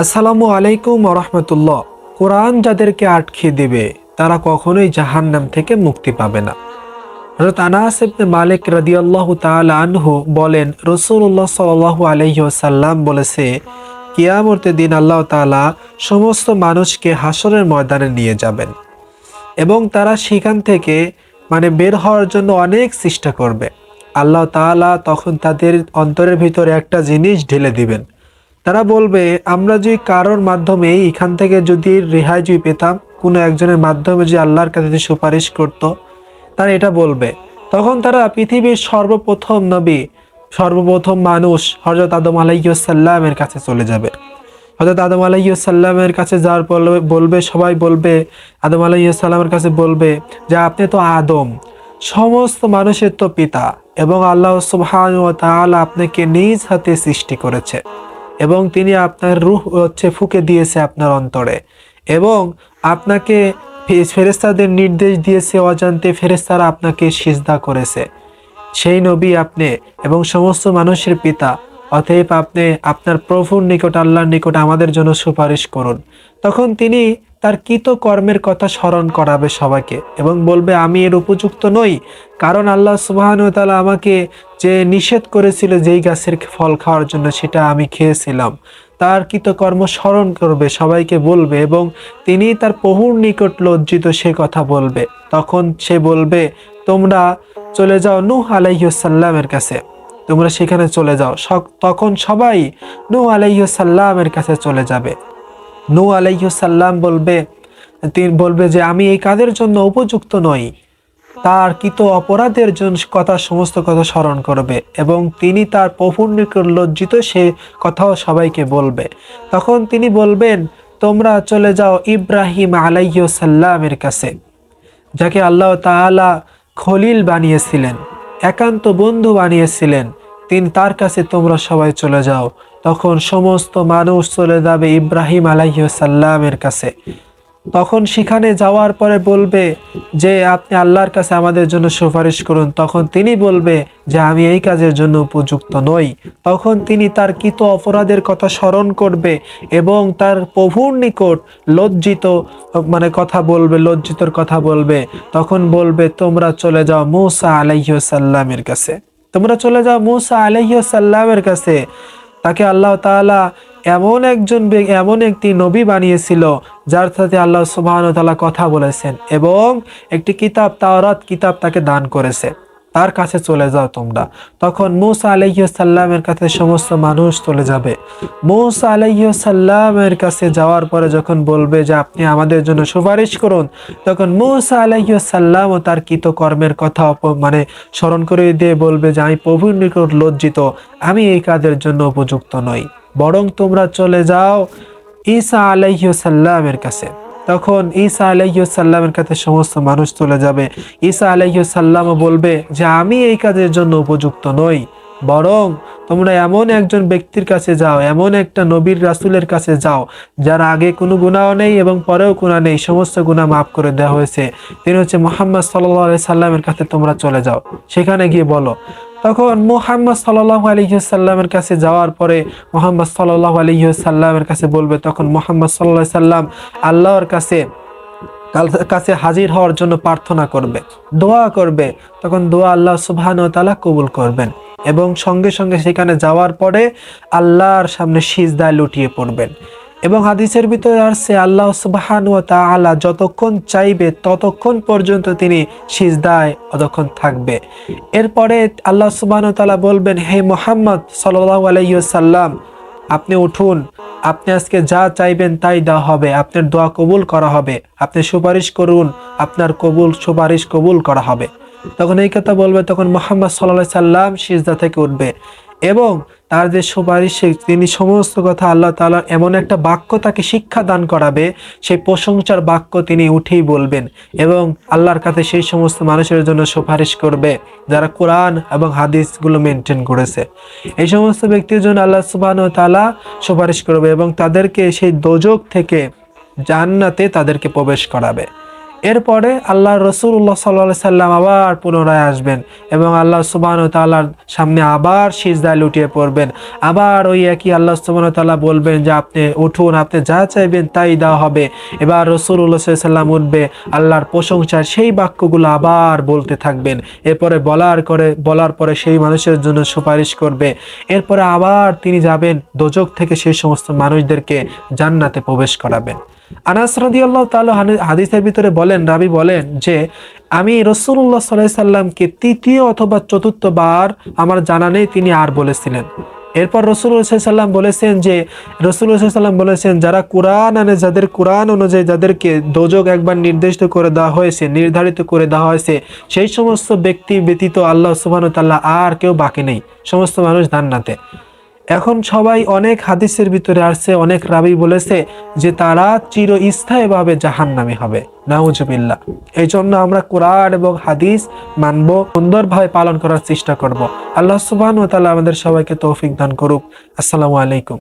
আসসালামু আলাইকুম ওয়া রাহমাতুল্লাহ। কোরআন যাদেরকে আটকে দিবে তারা কখনোই জাহান্নাম থেকে মুক্তি পাবে না। হযরত আনাস ইবনে মালিক রাদিয়াল্লাহু তাআলা আনহু বলেন, রাসূলুল্লাহ সাল্লাল্লাহু আলাইহি ওয়াসাল্লাম বলেছে, কিয়ামতের দিন আল্লাহ তাআলা সমস্ত মানুষকে হাসরের ময়দানে নিয়ে যাবেন এবং তারা সেখান থেকে বের হওয়ার জন্য অনেক চেষ্টা করবে। আল্লাহ তাআলা তখন তাদের অন্তরের ভিতরে একটা জিনিস ঢেলে দিবেন। তারা বলবে, আমরা যদি কারোর মাধ্যমে এখান থেকে যদি রেহাই পেতাম, কোনো একজনের মাধ্যমে যে আল্লাহর কাছে যে সুপারিশ করত, তারা এটা বলবে। তখন তারা পৃথিবীর সর্বপ্রথম নবী, সর্বপ্রথম মানুষ হযরত আদম আলাইহিস সালামের কাছে চলে যাবে। হযরত আদম আলাইহিস সালামের কাছে যাওয়ার পর বলবে, সবাই বলবে, আদম আলাইহিস সালামের কাছে বলবে যে আপনি তো আদম, সমস্ত মানুষের তো পিতা, এবং আল্লাহ সুবহানাহু ওয়া তাআলা আপনাকে নিজ হাতে সৃষ্টি করেছে এবং তিনি আপনার রূহ ফুঁকে দিয়েছে আপনার অন্তরে, এবং আপনাকে ফেরেশতাদের নির্দেশ দিয়েছে, অজান্তে ফেরেশতারা আপনাকে সিজদা করেছে। সেই নবী আপনি এবং সমস্ত মানুষের পিতা, অতএব আপনি আপনার প্রভুর নিকট, আল্লাহর নিকট আমাদের জন্য সুপারিশ করুন। তখন তিনি তার কৃত কর্মের কথা স্মরণ করাবে সবাইকে এবং বলবে, আমি এর উপযুক্ত নই, কারণ আল্লাহ সুবহানাহু ওয়া তাআলা আমাকে যে নিষেধ করেছিল যেই গাছের ফল খাওয়ার জন্য, সেটা আমি খেয়েছিলাম। তার কৃতকর্ম স্মরণ করবে, সবাইকে বলবে, এবং তিনি তার প্রভুর নিকট লজ্জিত সে কথা বলবে। তখন সে বলবে, তোমরা চলে যাও নূহ আলাইহিস সালামের কাছে, তোমরা সেখানে চলে যাও। তখন সবাই নূহ আলাইহিস সালামের কাছে চলে যাবে। নূহ আলাইহিস সালাম তিনি বলবে যে আমি এই কাজের জন্য উপযুক্ত নই। তার কৃত অপরাধের জন্য সমস্ত কথা স্মরণ করবে এবং তিনি তার প্রভুর নিকট লজ্জিত সে কথাও সবাইকে বলবে। তখন তিনি বলবেন, তোমরা চলে যাও ইব্রাহিম আলাইহিস সালামের কাছে, যাকে আল্লাহ তাআলা খলিল বানিয়েছিলেন, একান্ত বন্ধু বানিয়েছিলেন, তার কাছে তোমরা সবাই চলে যাও। তখন সমস্ত মানুষ চলে যাবে ইব্রাহিম আলাইহিস সালামের কাছে। তখন সেখানে যাওয়ার পরে বলবে যে আপনি আল্লাহর কাছে আমাদের জন্য সুপারিশ করুন। তখন তিনি বলবে যে আমি এই কাজের জন্য উপযুক্ত নই। তখন তিনি তার কৃত অপরাধের কথা স্মরণ করবে এবং তার প্রভুর নিকট লজ্জিতর কথা বলবে। তখন বলবে, তোমরা চলে যাও মূসা আলাইহিস সালামের কাছে, তোমরা চলে যাও মূসা আলাইহিস সালামের কাছে। তাকে আল্লাহ তাআলা এমন একটি নবী বানিয়েছিল যার সাথে আল্লাহ সুবহানাহু ওয়া তাআলা কথা বলেছেন, এবং একটি কিতাব, তাওরাত কিতাব তাকে দান করেছে। তার কাছে চলে যাও তোমরা। তখন মূসা আলাইহিস সালামের কাছে সমস্ত মানুষ চলে যাবে। মূসা আলাইহিস সালামের কাছে যাওয়ার পরে যখন বলবে যে আপনি আমাদের জন্য সুপারিশ করুন, তখন মূসা আলাইহিস সালাম ও তার কৃত কর্মের কথা স্মরণ করে দিয়ে বলবে যে আমি প্রভুর নিকট লজ্জিত, আমি এই কাজের জন্য উপযুক্ত নই, বরং তোমরা চলে যাও ঈসা আলাইহিস সালামের কাছে। তখন ঈসা আলাইহিস সালামের কাছে সমস্ত মানুষ চলে যাবে। ঈসা আলাইহিস সালাম বলবে যে আমি এই কাজের জন্য উপযুক্ত নই, বরং তোমরা এমন একজন ব্যক্তির কাছে যাও, এমন একটা নবীর রাসূলের কাছে যাও যার আগে কোনো গুনাহ নেই এবং পরেও গুনাহ নেই, সমস্ত গুনাহ মাফ করে দেওয়া হয়েছে। তিনি হচ্ছে মুহাম্মদ সাল্লাল্লাহু আলাইহি সাল্লামের কাছে তোমরা চলে যাও, সেখানে গিয়ে বলো। তখন মুহাম্মদ সাল্লাল্লাহু আলাইহি সাল্লামের কাছে যাওয়ার পরে মুহাম্মদ সাল্লাল্লাহু আলাইহি সাল্লামের কাছে বলবে, তখন মুহাম্মদ সাল্লাল্লাহু আলাইহি সাল্লাম আল্লাহর কাছে হাজির হওয়ার জন্য প্রার্থনা করবে, দোয়া করবে। তখন দোয়া আল্লাহ সুবহানাহু ওয়া তাআলা কবুল করবেন এবং সঙ্গে সঙ্গে সেখানে যাওয়ার পরে আল্লাহর সামনে সিজদায় লুটিয়ে পড়বেন। এবং হাদিসের ভিতরে আসছে, আল্লাহ সুবহানাহু ওয়া তাআলা যতক্ষণ চাইবে ততক্ষণ পর্যন্ত তিনি সিজদায় অতক্ষণ থাকবে। এরপরে আল্লাহ সুবহানাহু ওয়া তাআলা বলবেন, হে মুহাম্মদ সাল্লাল্লাহু আলাইহি ওয়াসাল্লাম, আপনি উঠুন, আপনি আজকে যা চাইবেন তাই দেওয়া হবে, আপনার দোয়া কবুল করা হবে, আপনি সুপারিশ করুন, আপনার সুপারিশ কবুল করা হবে। তখন এই কথা বলবে, তখন মুহাম্মদ সাল্লাল্লাহু আলাইহি সাল্লাম সিজদা থেকে উঠবে এবং তার যে সুপারিশে তিনি সমস্ত কথা আল্লাহ তাআলা এমন একটা বাক্য তাকে শিক্ষা দান করাবে, সেই প্রশংসার বাক্য তিনি উঠেই বলবেন এবং আল্লাহর কাছে সেই সমস্ত মানুষের জন্য সুপারিশ করবে যারা কোরআন এবং হাদিসগুলো মেনটেন করেছে। এই সমস্ত ব্যক্তির জন্য আল্লাহ সুবহানাহু ওয়া তাআলা সুপারিশ করবে এবং তাদেরকে সেই দোজখ থেকে জান্নাতে তাদেরকে প্রবেশ করাবে। এরপরে আল্লাহ রাসূলুল্লাহ সাল্লাল্লাহু আলাইহি সাল্লাম আবার পুনরায় আসবেন এবং আল্লাহ সুবহানাহু ওয়া তাআলার সামনে আবার সিজদায় লুটিয়ে পড়বেন। আবার ওই একই আল্লাহ সুবহানাহু ওয়া তাআলা বলবেন যে আপনি উঠুন, আপনি যা চাইবেন তাই দেওয়া হবে। এবার রাসূলুল্লাহ সাল্লাল্লাহু আলাইহি সাল্লাম উঠবে, আল্লাহর প্রশংসার সেই বাক্যগুলো আবার বলতে থাকবেন। এরপরে বলার পরে সেই মানুষের জন্য সুপারিশ করবে। এরপরে আবার তিনি যাবেন দোজখ থেকে সেই সমস্ত মানুষদেরকে জান্নাতে প্রবেশ করাবেন। আনাস রাদিয়াল্লাহু তাআলা হাদিসের ভিতরে বলেন, রাবী বলেন যে আমি রাসূলুল্লাহ সাল্লাল্লাহু আলাইহি সাল্লামকে তৃতীয় অথবা চতুর্থ বার আমার জানা নেই তিনি আর বলেছিলেন। এরপর রাসূলুল্লাহ সাল্লাল্লাহু আলাইহি সাল্লাম বলেছেন যে রাসূলুল্লাহ সাল্লাল্লাহু আলাইহি সাল্লাম বলেছেন যারা কুরআন আনে, যাদের কুরআন অনুযায়ী যাদেরকে দোজখ একবার নির্দিষ্ট করে দেওয়া হয়েছে, নির্ধারিত করে দেওয়া হয়েছে, সেই সমস্ত ব্যক্তি ব্যতীত আল্লাহ সুবহানাহু ওয়া তাআলা আর কেউ বাকি নেই, সমস্ত মানুষ জান্নাতে। এখন সবাই অনেক হাদিসের ভিতরে আসছে, অনেক রাবী বলেছে যে তারা চিরস্থায়ীভাবে জাহান্নামী হবে, নাউজুবিল্লাহ। এই জন্য আমরা কোরআন এবং হাদিস মানব, সুন্দরভাবে পালন করার চেষ্টা করব। আল্লাহ সুবহানাহু ওয়া তাআলা আমাদের সবাইকে তৌফিক দান করুক। আসসালামু আলাইকুম।